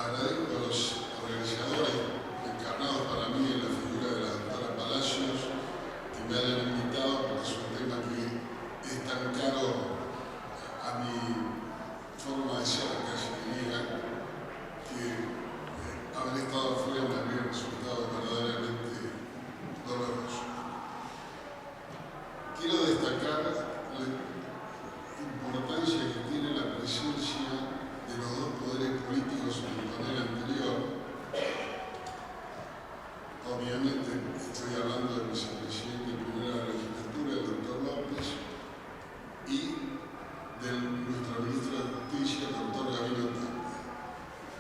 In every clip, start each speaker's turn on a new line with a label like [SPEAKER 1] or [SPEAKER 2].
[SPEAKER 1] agradezco a los organizadores encarnados para mí en la figura de la doctora Palacios que me hayan invitado, porque es un tema que es tan caro a mi forma de ser, casi diría, que haber estado afuera me habría resultado verdaderamente doloroso. Quiero destacar la importancia que tiene la presencia de los dos poderes políticos en el panel anterior. Obviamente estoy hablando del vicepresidente de primera legislatura, el doctor López, y de nuestro ministro de Justicia, el doctor Gabino Tapia.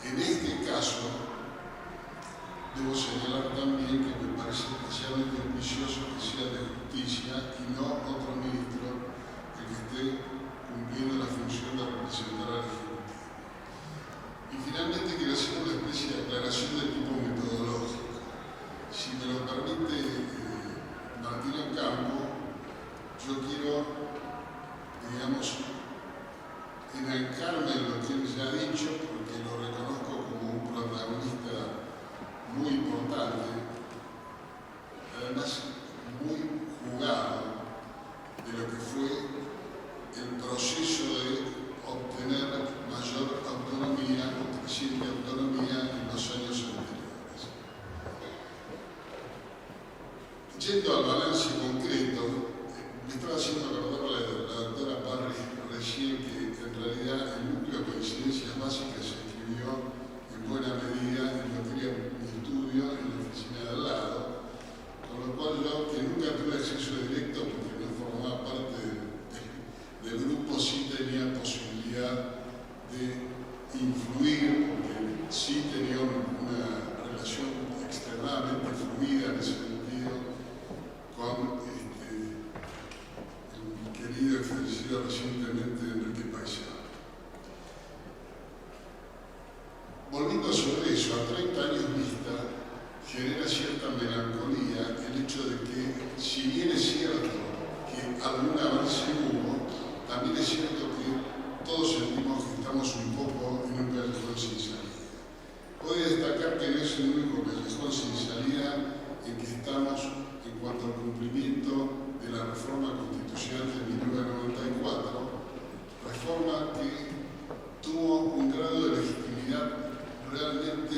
[SPEAKER 1] En este caso, debo señalar también que me parece especialmente auspicioso que sea de Justicia y no otro ministro el que esté cumpliendo la función de representar al Ejecutivo. Y finalmente quiero hacer una especie de aclaración de tipo metodológico. Si me lo permite Martín Campo, yo quiero, digamos, enmarcarme en lo que él ya ha dicho, porque lo reconozco como un protagonista muy importante, además muy jugado de lo que fue el proceso de obtener mayor autonomía o creciente autonomía en los años anteriores. Yendo al balance concreto, me estaba haciendo acordar la doctora Parry recién que en realidad el núcleo de coincidencias básicas se escribió en buena medida en materia de estudio en la oficina de al lado, con lo cual yo, que nunca tuve acceso directo porque no formaba parte del grupo, sí tenía posibilidad de influir, porque sí tenía una relación extremadamente fluida en ese sentido con el querido y fallecido recientemente Enrique Paisano. Volviendo sobre eso, a 30 años vista, genera cierta melancolía el hecho de que, si bien es cierto que algún avance hubo, también es cierto que todos sentimos que estamos un poco en un callejón sin salida. Voy a destacar que no es el único callejón sin salida en que estamos en cuanto al cumplimiento de la reforma constitucional de 1994, reforma que tuvo un grado de legitimidad realmente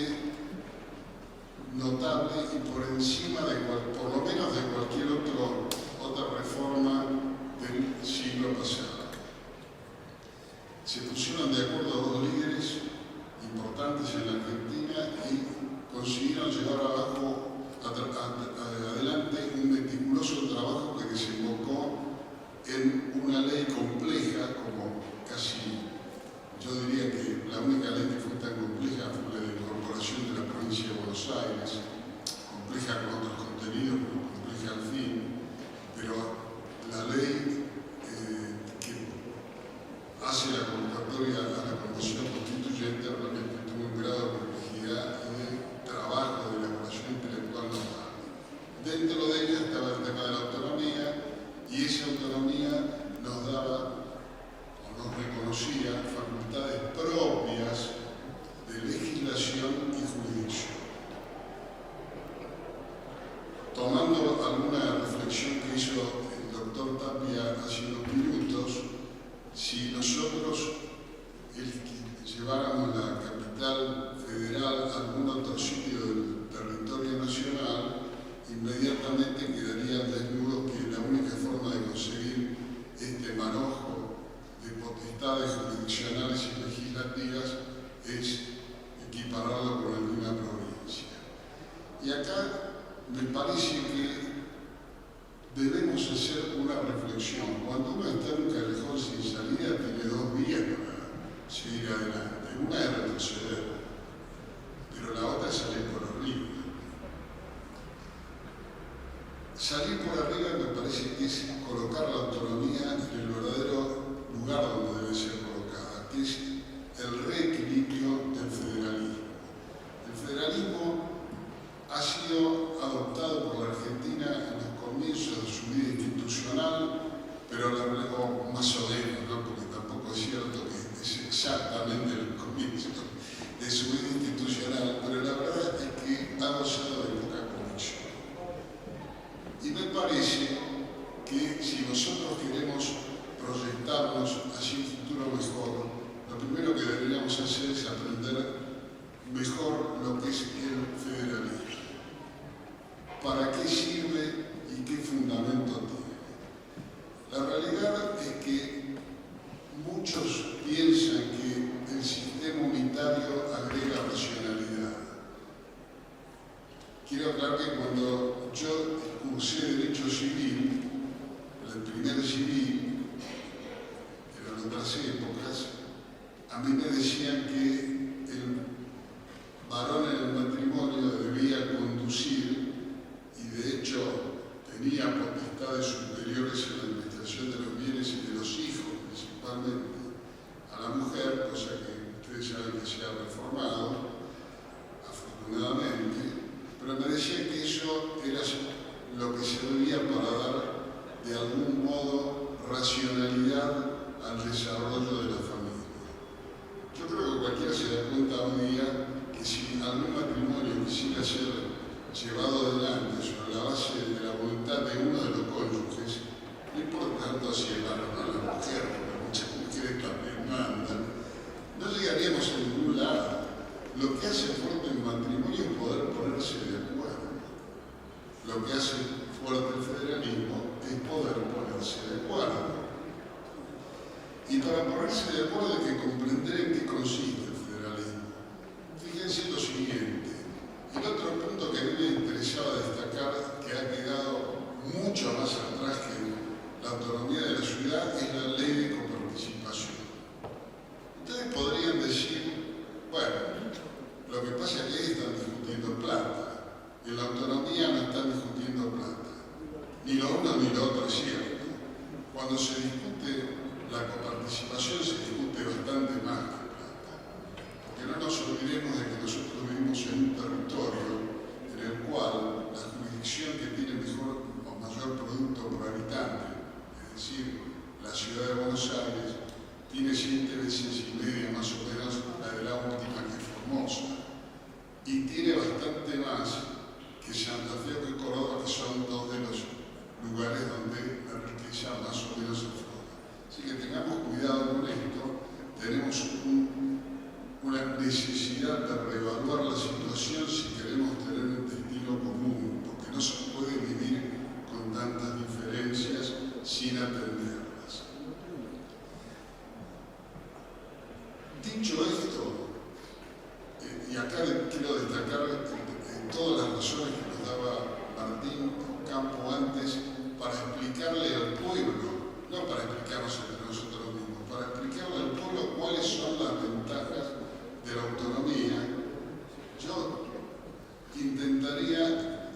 [SPEAKER 1] notable y por encima de por lo menos de cualquier otra reforma del siglo pasado. Se pusieron de acuerdo dos líderes importantes en la Argentina y consiguieron llevar adelante un meticuloso trabajo que desembocó en una ley compleja, como casi, yo diría que la única ley que fue tan compleja fue la de incorporación de la provincia de Buenos Aires, compleja con otros contenidos, pero compleja al fin, pero la ley que hace la convocatoria a la Convención Constituyente realmente tuvo un grado de complejidad y de trabajo, de elaboración intelectual notable. Dentro de ella estaba el tema de la autonomía, y esa autonomía nos daba o nos reconocía facultades propias de legislación y jurisdicción. Tomando alguna reflexión que hizo el doctor Tapia hace unos minutos, si nosotros lleváramos la capital federal a algún otro sitio del territorio nacional, inmediatamente quedarían desnudos que la única forma de conseguir este manojo de potestades jurisdiccionales y legislativas es equipararlo con alguna provincia. Y acá me parece que debemos hacer una reflexión. Cuando uno está en un callejón sin salida, tiene dos vías para seguir adelante. Una es retroceder, pero la otra es salir por arriba. Salir por arriba me parece que es colocar la autonomía en el verdadero lugar donde debe ser colocada, que es el reequilibrio del federalismo. El federalismo ha sido adoptado por la Argentina en los comienzos de su vida institucional, pero más o menos, ¿no? Porque tampoco es cierto que es exactamente el comienzo de su vida institucional. mujer, cosa que ustedes saben que se ha reformado, afortunadamente, pero me decía que eso era lo que servía para dar de algún modo racionalidad al desarrollo de la familia. Yo creo que cualquiera se da cuenta hoy día que si algún matrimonio quisiera ser llevado adelante sobre la base de la voluntad de uno de los cónyuges, no importa tanto si el varón o la mujer, porque muchas mujeres también mandan, no llegaríamos a ningún lado. Lo que hace fuerte el matrimonio es poder ponerse de acuerdo. Lo que hace fuerte el federalismo es poder ponerse de acuerdo. Y para ponerse de acuerdo hay que comprender en qué consiste el federalismo. Fíjense lo siguiente. El otro punto que a mí me interesaba destacar, que ha quedado mucho más atrás que la autonomía de la ciudad, es la ley de coparticipación. Ustedes podrían decir, bueno, lo que pasa es que ahí están discutiendo plata, en la autonomía no están discutiendo plata. Ni lo uno ni lo otro es cierto. Cuando se discute la coparticipación se discute bastante más que plata. Porque no nos olvidemos de que nosotros vivimos en un territorio en el cual la jurisdicción que tiene mejor o mayor producto por habitante, es decir, la ciudad de Buenos Aires, tiene 7 veces y media más o menos la de la última, que es Formosa. Y tiene bastante más que Santa Fe o que Córdoba, que son dos de los lugares donde la riqueza más o menos se forma. Así que tengamos cuidado con esto. Tenemos una necesidad de reevaluar la situación si queremos tener un destino común, porque no se puede vivir con tantas diferencias sin atenderlas. Dicho esto, y acá quiero destacar todas las razones que nos daba Martín Campo antes para explicarle al pueblo, no para explicarnos entre nosotros mismos, para explicarle al pueblo cuáles son las ventajas de la autonomía. Yo intentaría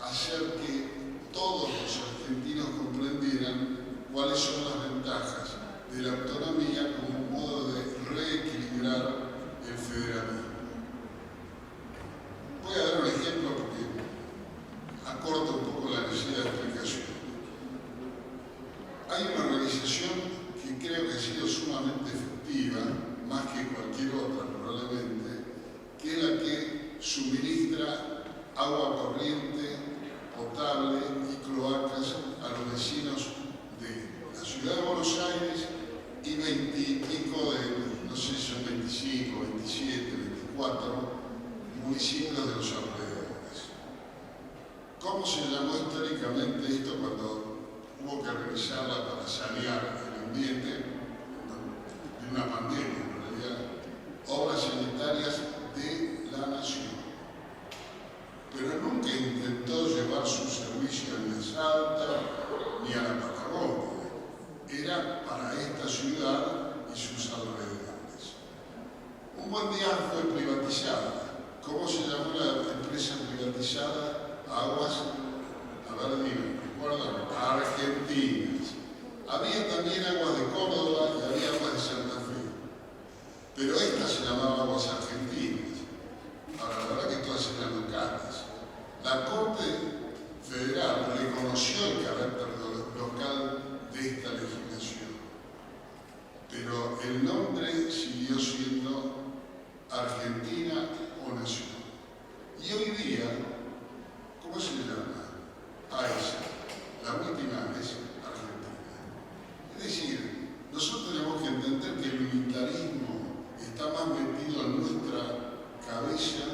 [SPEAKER 1] hacer que todos los argentinos comprendieran cuáles son las ventajas de la autonomía como un modo de reequilibrar el federalismo. Voy a dar un ejemplo porque acorta un poco la necesidad de explicación. Hay una organización que creo que ha sido sumamente efectiva, más que cualquier otra probablemente, que es la que suministra agua corriente, potable y cloacas a los vecinos de la ciudad de Buenos Aires y 20 y pico de, no sé si son 25, 27, 24 municipios de los alrededores. ¿Cómo se llamó históricamente esto cuando hubo que revisarla para sanear el ambiente de una pandemia, en realidad? Obras sanitarias de la nación. Pero nunca intentó llevar su servicio ni a Salta ni a la Patagonia. Era para esta ciudad y sus alrededores. Un buen día fue privatizada. ¿Cómo se llamó la empresa privatizada? Aguas, a ver, dime, ¿recuerdan? Argentinas. Había también Aguas de Córdoba y había Aguas de Santa Fe. Pero esta se llamaba Aguas Argentinas. Ahora, la verdad que todas eran locales. La Corte Federal reconoció el carácter local de esta legislación, pero el nombre siguió siendo Argentina o Nación. Y hoy día, ¿cómo se llama? AESA. La última es Argentina. Es decir, nosotros tenemos que entender que el unitarismo está más metido en nuestra cabeza,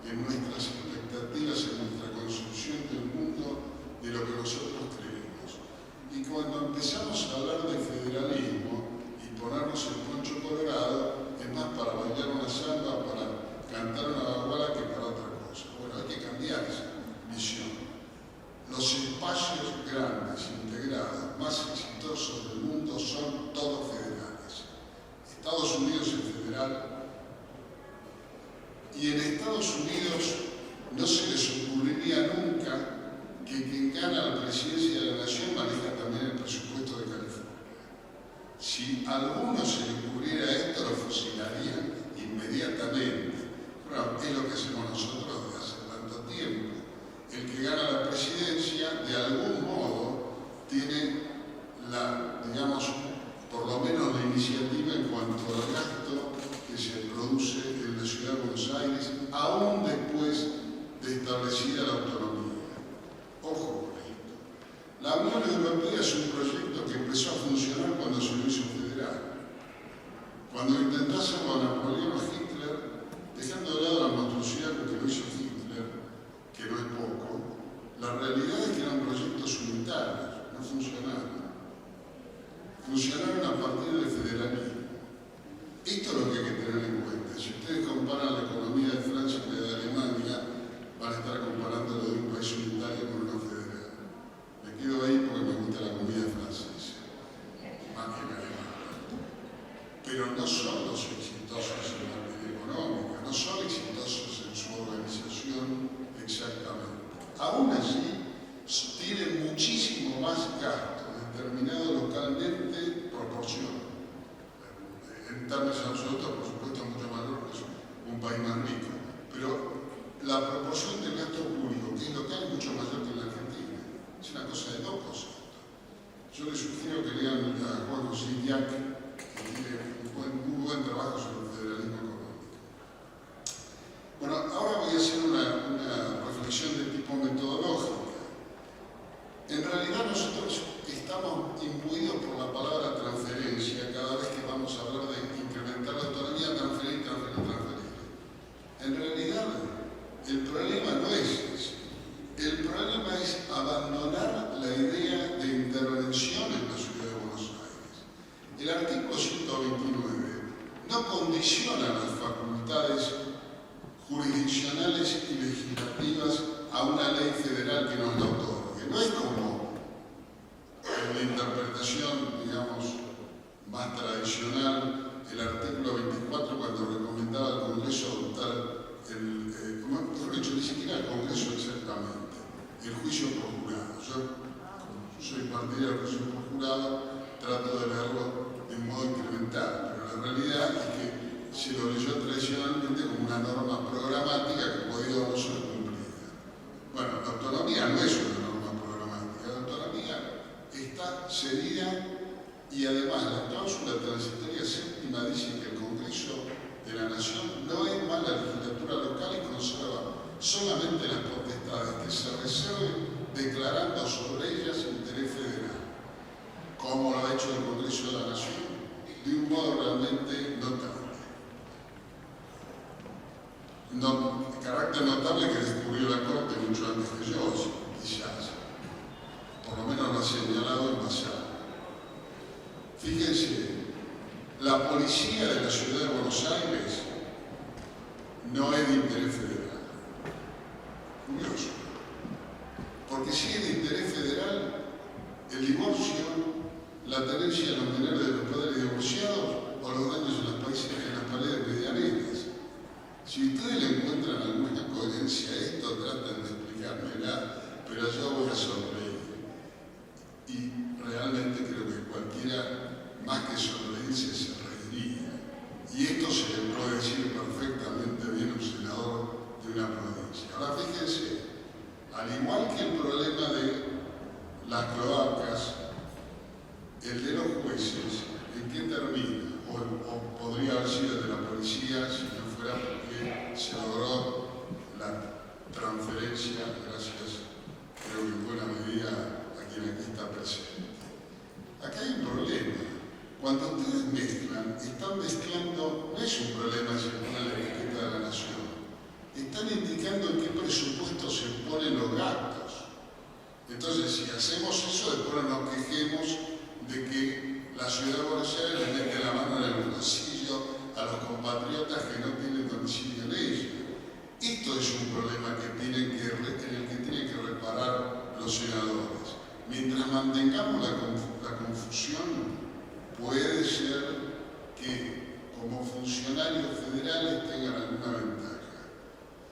[SPEAKER 1] en nuestras expectativas, en nuestra construcción del mundo, de lo que nosotros creemos. Y cuando empezamos a hablar de federalismo y ponernos el poncho colorado, es más para bailar una samba, para cantar una baguala que para otra cosa. Bueno, hay que cambiar esa visión. Los espacios grandes, integrados, más exitosos del mundo son todos federales. Estados Unidos es federal, y en Estados Unidos no se les ocurriría nunca que quien gana la presidencia de la nación maneja también el presupuesto de California. Si a alguno se le ocurriera esto, federalismo es un proyecto que empezó a funcionar cuando se lo hizo federal. Cuando intentó hacerlo Napoleón o Hitler, dejando de lado la monstruosidad que lo hizo Hitler, que no es poco, la realidad es que eran proyectos unitarios, no funcionaron. Funcionaron a partir del federalismo. Esto es lo que hay que tener en cuenta. Si ustedes comparan la economía de Francia y la de Alemania, van a estar comparándolo de un país unitario con uno federal. Me quedo ahí porque me gusta la comida francesa, más que la alemana. Pero no son los exitosos en materia económica, no son exitosos en su organización exactamente. Aún así, tienen muchísimo más gasto determinado localmente proporción. En términos absolutos, por supuesto, mucho mayor que es un país más rico. Pero la proporción del gasto público, que es local, es mucho mayor que en la Argentina. Es una cosa de locos. Yo les sugiero que lean a Juan José Iñak, que tiene un buen trabajo sobre el federalismo económico. Bueno, ahora voy a hacer una reflexión de tipo metodológica. En realidad nosotros estamos imbuidos por la palabra transferencia cada vez que vamos a hablar de incrementar la autonomía, transferir. En realidad, el problema no es ese. El problema es abandonar la idea de intervención en la ciudad de Buenos Aires. El artículo 129 no condiciona las facultades jurisdiccionales y legislativas a una ley federal que nos la otorgue. No es como en la interpretación, digamos, más tradicional, el artículo 24 cuando recomendaba al Congreso adoptar mejor dicho, ni siquiera el Congreso exactamente, el juicio por jurado. Yo soy partidario del juicio por jurado, trato de leerlo de un modo incremental, pero la realidad es que se lo leyó tradicionalmente como una norma programática que podía o no ser cumplida. Bueno, la autonomía no es una norma programática, la autonomía está cedida y además la cláusula transitoria séptima dice que el Congreso de la Nación no es más la legislatura local y conserva solamente las potestades que se reserven declarando sobre ellas interés federal, como lo ha hecho el Congreso de la Nación, de un modo realmente notable. Carácter notable que descubrió la Corte mucho antes que yo, quizás. Por lo menos lo ha señalado en pasado. Fíjense, la policía de la ciudad de Buenos Aires no es de interés federal. Curioso. Porque si es de interés federal, el divorcio, la tenencia de los menores de los padres divorciados o los daños en las paredes medianeras. Si ustedes le encuentran alguna coherencia a esto, traten de explicármela, pero yo voy a sonreír. Y realmente creo que cualquiera, más que sonreírse, se reiría. Y esto se le puede decir perfectamente bien a un senador de una provincia. Ahora fíjense, al igual que el problema de las cloacas, el de los jueces, ¿en qué termina? O podría haber sido el de la policía si no fuera porque se logró la transferencia, gracias, creo que en buena medida, a quien aquí está presente. Acá hay un problema. Cuando ustedes mezclan, están mezclando, no es un problema si ponen la etiqueta de la nación, están indicando en qué presupuesto se ponen los gastos. Entonces, si hacemos eso, después no nos quejemos de que la ciudad de Buenos Aires le mete la mano en el bolsillo a los compatriotas que no tienen domicilio en ella. Esto es un problema en el que tienen que reparar los senadores. Mientras mantengamos la confusión, puede ser que como funcionarios federales tengan alguna ventaja,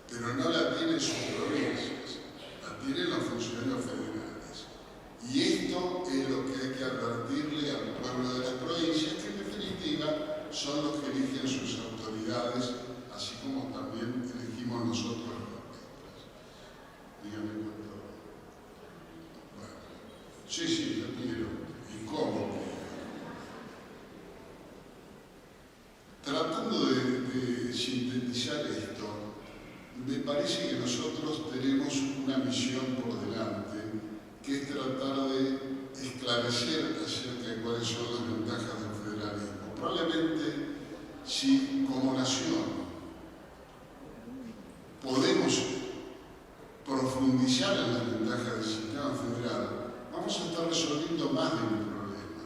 [SPEAKER 1] pero no la tienen sus provincias, la tienen los funcionarios federales. Y esto es lo que hay que advertirle al pueblo de las provincias, que en definitiva son los que eligen sus autoridades, así como también elegimos nosotros los nuestros. Díganme cuánto. Bueno, sí, lo quiero. ¿Y cómo? Tratando de sintetizar esto, me parece que nosotros tenemos una misión por delante, que es tratar de esclarecer esclarecer acerca de cuáles son las ventajas del federalismo. Probablemente, si como nación podemos profundizar en las ventajas del sistema federal, vamos a estar resolviendo más de un problema.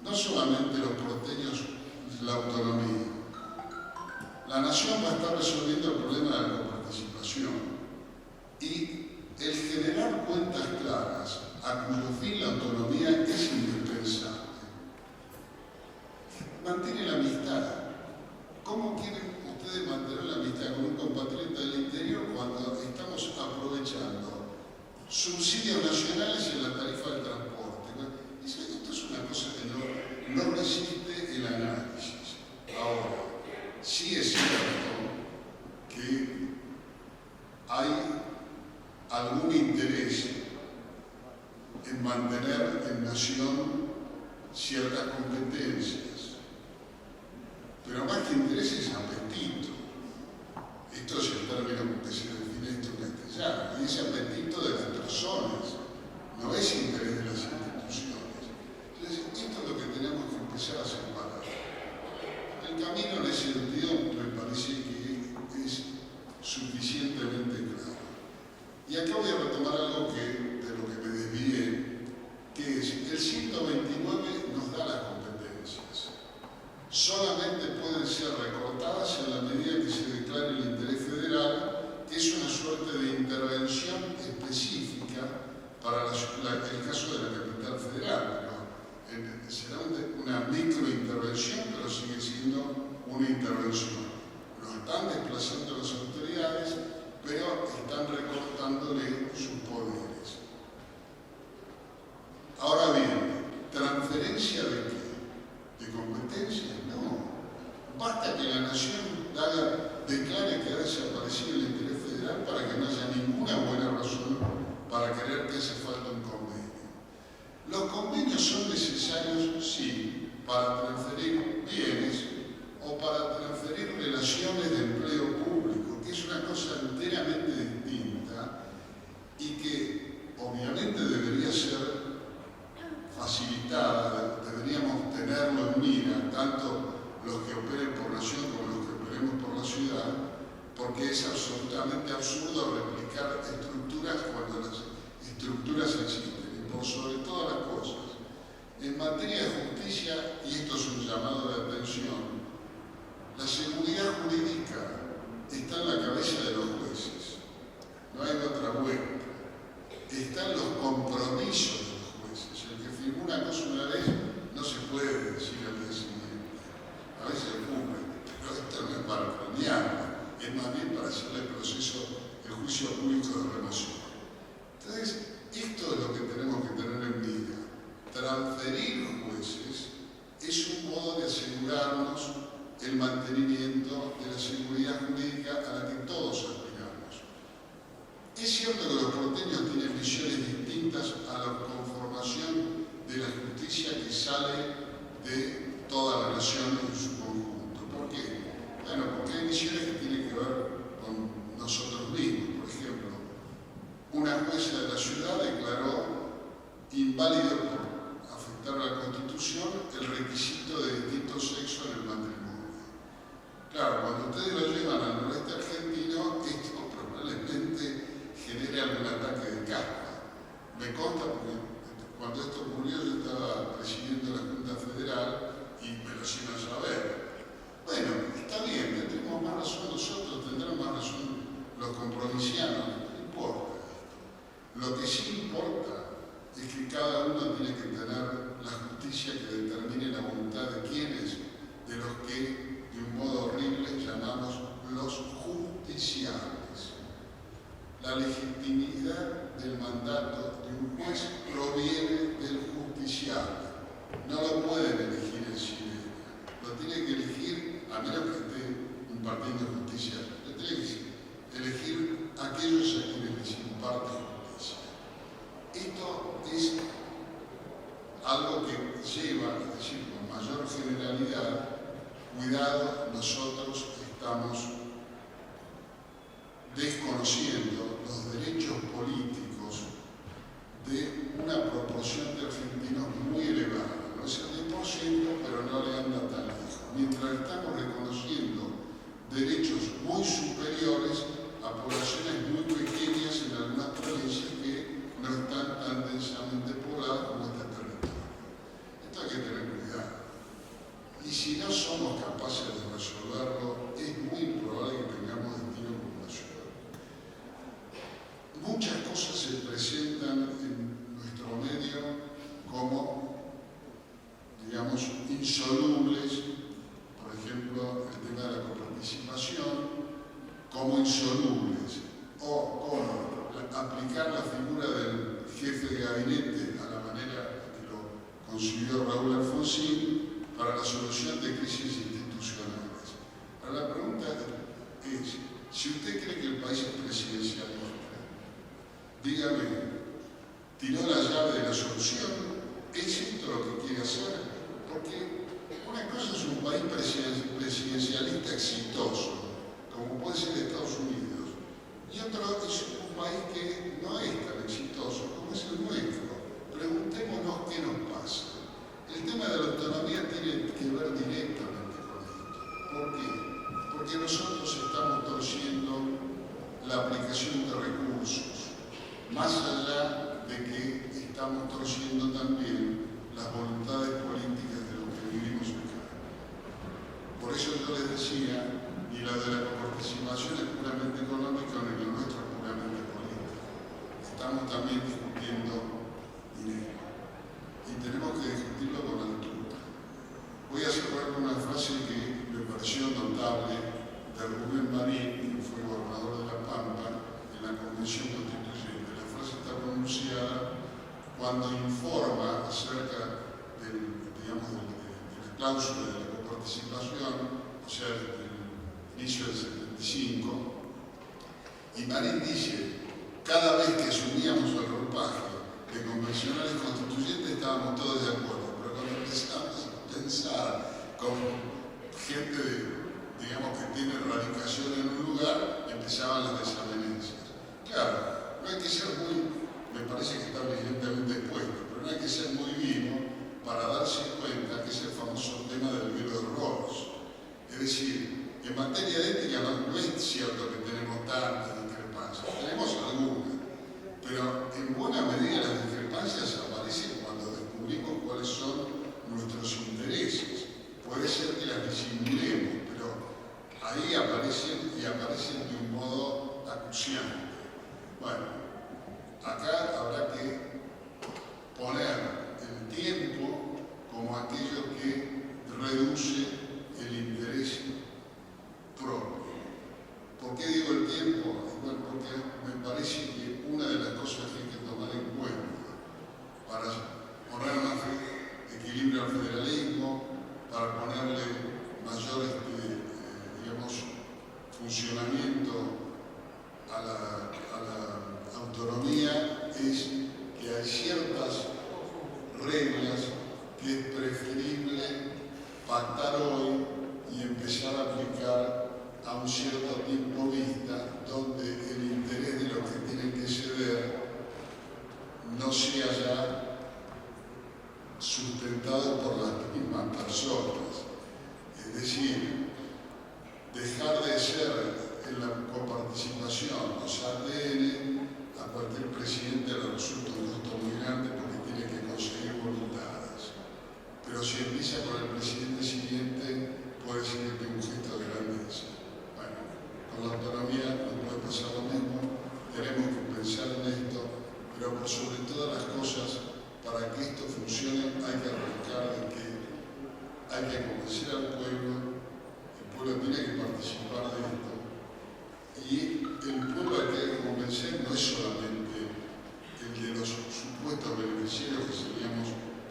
[SPEAKER 1] No solamente los porteños, la autonomía. La nación va a estar resolviendo el problema de la coparticipación y el generar cuentas claras, a cuyo fin la autonomía es indispensable. Mantiene la amistad. ¿Cómo quieren ustedes mantener la amistad con un compatriota del interior cuando estamos aprovechando subsidios nacionales en la tarifa del transporte? Esto es una cosa que no resiste el análisis. Ahora, sí es cierto que hay algún interés en mantener en nación ciertas competencias. Pero más que interés es apetito. Esto es el término que se define esto en castellano. Y ese apetito de las personas, no es interés de las instituciones. Entonces, esto es lo que tenemos que empezar a separar. El camino en ese sentido me parece que es suficientemente claro. Y acá voy a retomar algo de lo que me desvié, que es el 129 nos da las competencias. Solamente pueden ser recortadas en la medida que se declare el interés federal, que es una suerte de intervención específica para el caso de la capital federal. Pero será una microintervención, pero sigue siendo una intervención. Lo están desplazando las autoridades, pero están recortándole sus poderes. Ahora bien, ¿transferencia de qué? ¿De competencias? No. Basta que la nación declare que ha desaparecido el interés federal para que no haya ninguna buena razón para creer que hace falta un convenio. Los convenios son necesarios, sí, para transferir bienes o para transferir relaciones de empleo público, que es una cosa enteramente distinta y que obviamente debería ser facilitada, deberíamos tenerlo en mira, tanto los que operen por nación como los que operemos por la ciudad, porque es absolutamente absurdo replicar estructuras cuando las estructuras existen, y por sobre todas las cosas. En materia de justicia, y esto es un llamado de atención, la seguridad jurídica está en la cabeza de los jueces, no hay otra vuelta. Están los compromisos de los jueces. El que firmó una cosa una vez no se puede decir al día siguiente. A veces ocurre, pero esto no es para premiarla, es más bien para hacerle el juicio público de remoción. Entonces, esto es lo que tenemos que tener en mira. Transferir jueces es un modo de asegurarnos el mantenimiento de la seguridad jurídica a la que todos aspiramos. Es cierto que los porteños tienen visiones distintas a la conformación de la justicia que sale de toda la nación en su conjunto. ¿Por qué? Bueno, porque hay visiones que tienen que ver con nosotros mismos. Por ejemplo, una jueza de la ciudad declaró inválido por afectar a la Constitución el requisito de distinto sexo en el matrimonio. Claro, cuando ustedes lo llevan al noroeste argentino, esto probablemente genere algún ataque de caspa. Me consta porque cuando esto ocurrió yo estaba presidiendo la Junta Federal y me lo hicieron saber. Bueno, está bien, tendremos más razón nosotros, tendrán más razón los compromisanos, no importa. Lo que sí importa es que cada uno tiene que tener la justicia que determine la voluntad de quienes, de los que de un modo horrible llamamos los justiciables. La legitimidad del mandato de un juez proviene del justiciable. No lo pueden elegir en silencio. Lo tiene que elegir, a menos que esté impartiendo justicia, lo tiene que elegir aquellos a quienes les imparte justicia. Esto es algo que lleva, es decir, con mayor generalidad, cuidado, nosotros estamos desconociendo los derechos políticos de una proporción de argentinos muy somos capaces de resolverlo, es muy probable que tengamos destino como una ciudad. Muchas cosas se presentan en nuestro medio como, digamos, insolubles. Por ejemplo, el tema de la coparticipación, como insolubles, o como aplicar la figura del jefe de gabinete a la manera que lo concibió Raúl Alfonsín para la solución de crisis institucionales. Ahora la pregunta es, si usted cree que el país es presidencialista, dígame, ¿tiró la llave de la solución? ¿Es esto lo que quiere hacer? Porque una cosa es un país presidencialista exitoso, como puede ser Estados Unidos, y otro es un país que no es tan exitoso como es el nuestro. Preguntémonos qué nos pasa. El tema de la autonomía tiene que ver directamente con esto. ¿Por qué? Porque nosotros estamos torciendo la aplicación de recursos, más allá de que estamos torciendo también las voluntades políticas de los que vivimos acá. Por eso yo les decía, ni la de la coparticipación es puramente económica, ni lo nuestro es puramente político. Estamos también discutiendo dinero. Y tenemos que discutirlo con altura. Voy a cerrar con una frase que me pareció notable de Rubén Marín, que fue gobernador de La Pampa, en la Convención Constituyente. La frase está pronunciada cuando informa acerca de la cláusula de la coparticipación, o sea, del inicio del 75, y Marín dice, cada vez que asumíamos el ropaje de convencionales constituyentes estábamos todos de acuerdo, pero cuando empezamos a pensar con gente digamos que tiene radicación en un lugar, empezaban las desavenencias. Claro, no hay que ser muy, me parece que está evidentemente expuesto, pero no hay que ser muy vivo para darse cuenta que es el famoso tema del velo de Rolls. Es decir, en materia de ética no es cierto que tenemos tantas discrepancias, tenemos algunas, pero en buena medida las discrepancias aparecen cuando descubrimos cuáles son nuestros intereses. Puede ser que las disimulemos, pero ahí aparecen y aparecen de un modo acuciante. Bueno, acá habrá que poner el tiempo como aquello que reduce el interés propio. ¿Por qué digo el tiempo? Bueno, porque me parece que una de las cosas que hay que tomar en cuenta para poner más equilibrio al federalismo, para ponerle mayor digamos, funcionamiento a la autonomía, es que hay ciertas reglas que es preferible pactar hoy y empezar a aplicar a un cierto tiempo vista, donde el interés de los que tienen que ceder no sea ya sustentado por las mismas personas. Es decir, dejar de ser en la coparticipación los ADN, a cualquier presidente le resulta un costo muy grande porque tiene que conseguir voluntades. Pero si empieza con el presidente siguiente, puede ser que tenga un gesto de grandeza. Bueno, con la autonomía no puede pasar lo mismo, tenemos que pensar en esto, pero por sobre todas las cosas, para que esto funcione hay que arrancar de que hay que convencer al pueblo, el pueblo tiene que participar de esto, y el pueblo al que hay que convencer no es solamente el de los supuestos beneficiarios que seríamos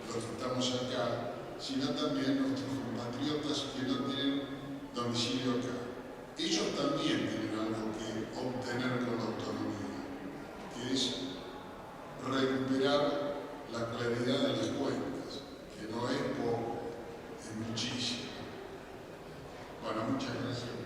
[SPEAKER 1] los que estamos acá, sino también nuestros compatriotas que no tienen domicilio acá. Ellos también tienen algo que obtener con la autonomía, que es recuperar la claridad de las cuentas, que no es poco, es muchísimo. Bueno, muchas gracias.